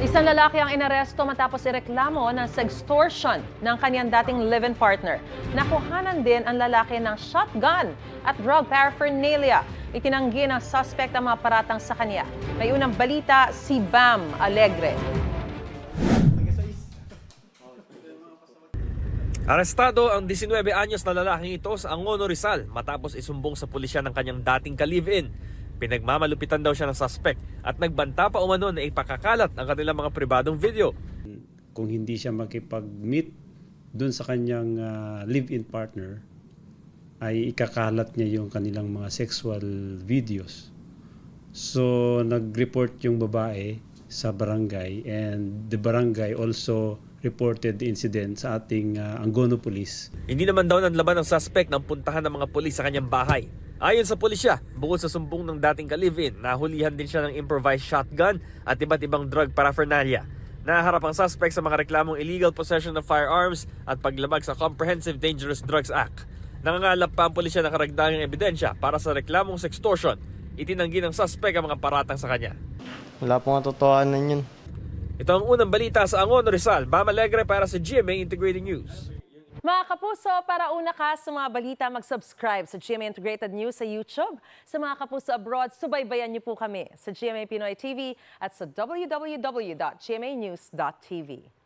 Isang lalaki ang inaresto matapos ireklamo ng sextortion ng kanyang dating live-in partner. Nakuhanan din ang lalaki ng shotgun at drug paraphernalia. Itinanggi ng suspect ang mga paratang sa kanya. May unang balita si Bam Alegre. Arestado ang 19 anyos na lalaking ito sa Angono, Rizal matapos isumbong sa pulisya ng kanyang dating ka-live-in. Pinagmamalupitan daw siya ng suspect at nagbanta pa umano na ipakakalat ang kanilang mga pribadong video. Kung hindi siya makipag-meet dun sa kanyang live-in partner, ay ikakalat niya yung kanilang mga sexual videos. So nag-report yung babae sa barangay and the barangay also reported the incident sa ating Angono Police. Hindi naman daw nanlaban ng suspect nang puntahan ng mga pulis sa kanyang bahay. Ayon sa pulisya, bukod sa sumbong ng dating ka-live-in, nahulihan din siya ng improvised shotgun at iba't ibang drug paraphernalia. Naharap ang suspect sa mga reklamong illegal possession of firearms at paglabag sa Comprehensive Dangerous Drugs Act. Nangangalap pa ang pulisya ng karagdagang ebidensya para sa reklamong sextortion. Itinanggi ng suspect ang mga paratang sa kanya. Wala pong katotohanan yun. Ito ang unang balita sa Angono, Rizal. Bam Alegre para sa GMA Integrated News. Mga kapuso, para una ka sa mga balita, mag-subscribe sa GMA Integrated News sa YouTube. Sa mga kapuso abroad, subaybayan niyo po kami sa GMA Pinoy TV at sa www.gmanews.tv.